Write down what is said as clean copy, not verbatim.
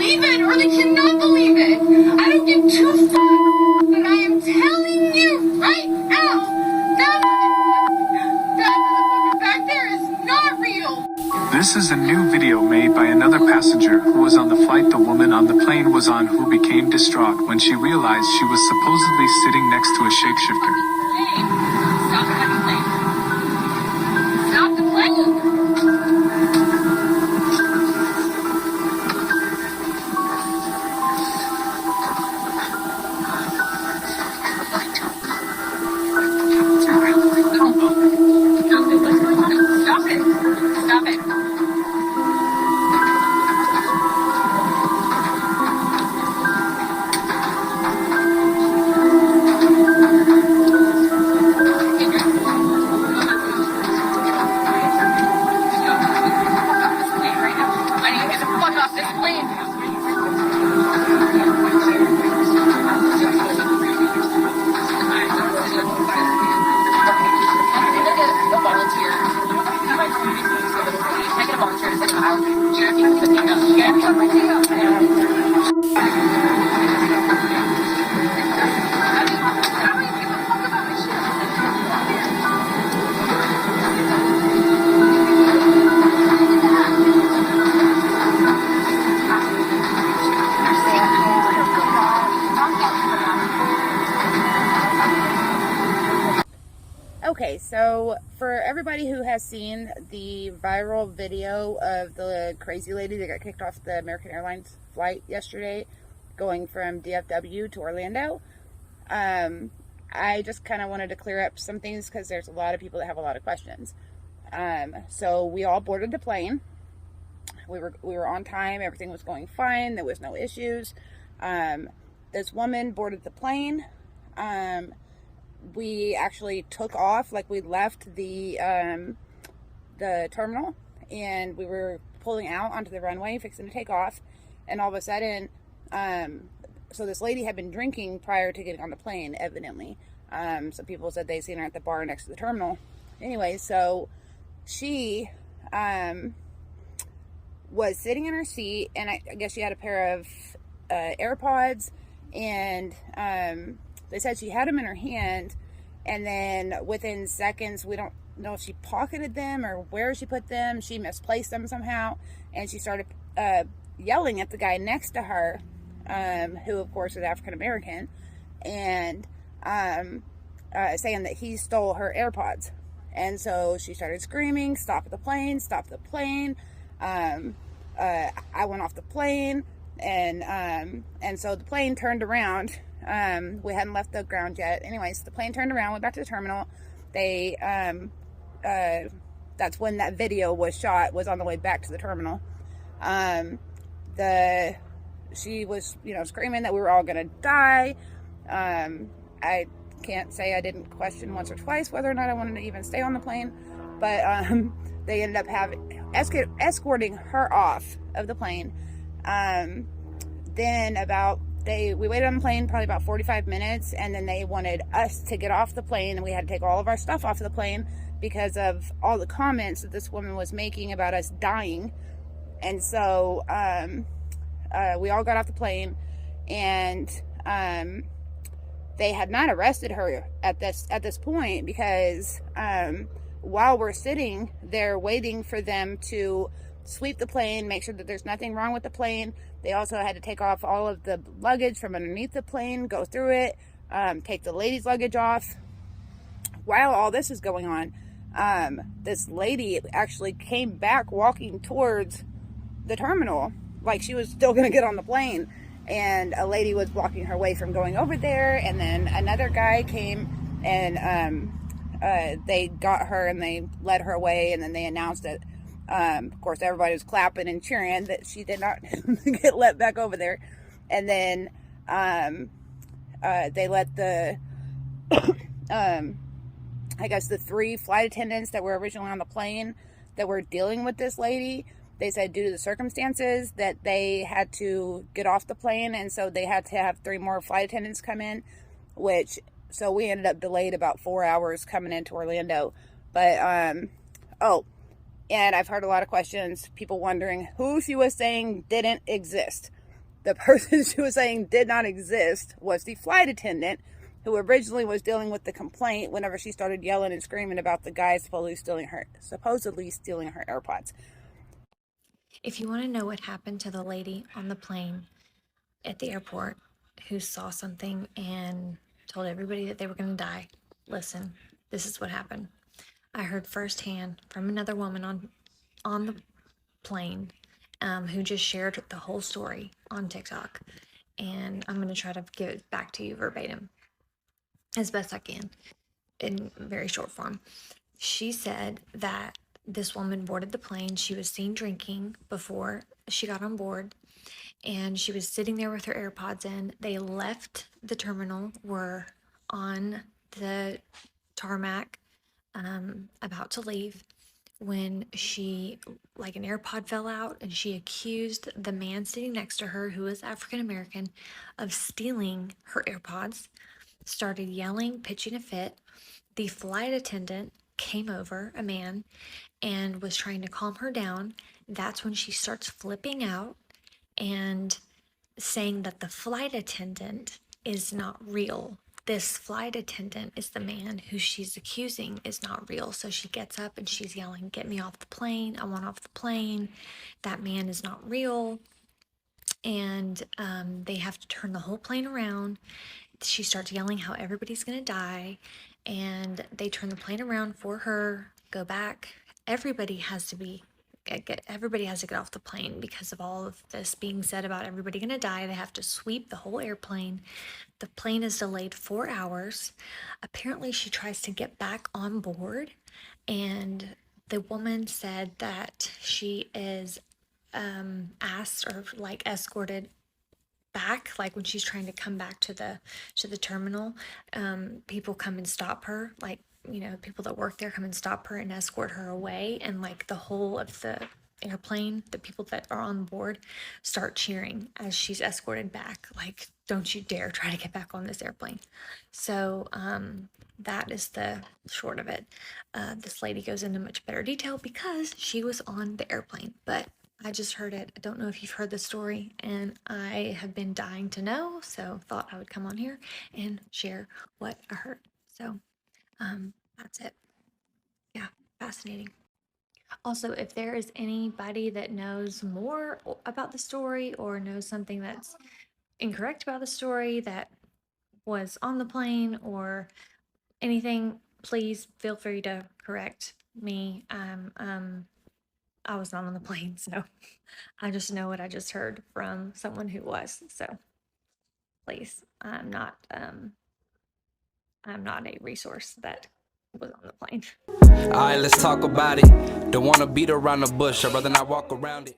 believe it or they cannot believe it. I don't give two fucks, but I am telling you right now, that motherfucker back there is not real. This is a new video made by another passenger who was on the flight the woman on the plane was on, who became distraught when she realized she was supposedly sitting next to a shapeshifter. Hey, stop the fucking plane. Stop the plane. Stop it. I need to get the fuck off this plane. The volunteer. I get a volunteer to sit out. Okay, so for everybody who has seen the viral video of the crazy lady that got kicked off the American Airlines flight yesterday going from DFW to Orlando, I just kind of wanted to clear up some things because there's a lot of people that have a lot of questions. So we all boarded the plane. We were on time. Everything was going fine. There was no issues. This woman boarded the plane. We actually took off, like we left the terminal, and we were pulling out onto the runway, fixing to take off, and all of a sudden, so this lady had been drinking prior to getting on the plane, evidently. Some people said they'd seen her at the bar next to the terminal. Anyway, so she was sitting in her seat, and I guess she had a pair of AirPods, and they said she had them in her hand, and then within seconds, we don't know if she pocketed them or where she put them. She misplaced them somehow, and she started yelling at the guy next to her, who of course is African American, and saying that he stole her AirPods. And so she started screaming, "Stop the plane! Stop the plane!" I went off the plane, and so the plane turned around. We hadn't left the ground yet. Anyways, the plane turned around, went back to the terminal. They, that's when that video was shot, was on the way back to the terminal. She was, screaming that we were all going to die. I can't say I didn't question once or twice whether or not I wanted to even stay on the plane, but, they ended up escorting her off of the plane. Then we waited on the plane probably about 45 minutes, and then they wanted us to get off the plane, and we had to take all of our stuff off of the plane because of all the comments that this woman was making about us dying. And so we all got off the plane, and they had not arrested her at this point because while we're sitting there waiting for them to sweep the plane, make sure that there's nothing wrong with the plane, they also had to take off all of the luggage from underneath the plane, go through it, take the lady's luggage off. While all this is going on, this lady actually came back walking towards the terminal like she was still going to get on the plane, and a lady was blocking her way from going over there, and then another guy came, and they got her and they led her away, and then they announced that of course everybody was clapping and cheering that she did not get let back over there. And then they let the I guess the 3 flight attendants that were originally on the plane that were dealing with this lady, they said due to the circumstances that they had to get off the plane, and so they had to have 3 more flight attendants come in, so we ended up delayed about 4 hours coming into Orlando. But and I've heard a lot of questions, people wondering who she was saying didn't exist. The person she was saying did not exist was the flight attendant, who originally was dealing with the complaint whenever she started yelling and screaming about the guy supposedly stealing her AirPods. If you want to know what happened to the lady on the plane at the airport who saw something and told everybody that they were going to die, listen, this is what happened. I heard firsthand from another woman on the plane who just shared the whole story on TikTok, and I'm going to try to give it back to you verbatim as best I can in very short form. She said that this woman boarded the plane. She was seen drinking before she got on board, and she was sitting there with her AirPods in. They left the terminal, were on the tarmac, about to leave, when like an AirPod fell out, and she accused the man sitting next to her, who was African American, of stealing her AirPods, started yelling, pitching a fit. The flight attendant came over, a man, and was trying to calm her down. That's when she starts flipping out and saying that the flight attendant is not real. This flight attendant is the man who she's accusing is not real. So she gets up and she's yelling, "Get me off the plane. I want off the plane. That man is not real." And they have to turn the whole plane around. She starts yelling how everybody's going to die. And they turn the plane around for her, go back. Everybody has to get off the plane because of all of this being said about everybody going to die. They have to sweep the whole airplane. The plane is delayed 4 hours. Apparently, she tries to get back on board, and the woman said that she is asked or like escorted back, like when she's trying to come back to the terminal. People come and stop her, like, you know, people that work there come and stop her and escort her away, and like the whole of the airplane, the people that are on board start cheering as she's escorted back, like, don't you dare try to get back on this airplane. So that is the short of it. This lady goes into much better detail because she was on the airplane, but I just heard it. I don't know if you've heard the story, and I have been dying to know, so thought I would come on here and share what I heard. So that's it. Yeah, fascinating. Also, if there is anybody that knows more about the story or knows something that's incorrect about the story that was on the plane or anything, please feel free to correct me. I was not on the plane, so I just know what I just heard from someone who was. So please, I'm not a resource that was on the plane. Alright, let's talk about it. Don't wanna beat around the bush, I'd rather not walk around it.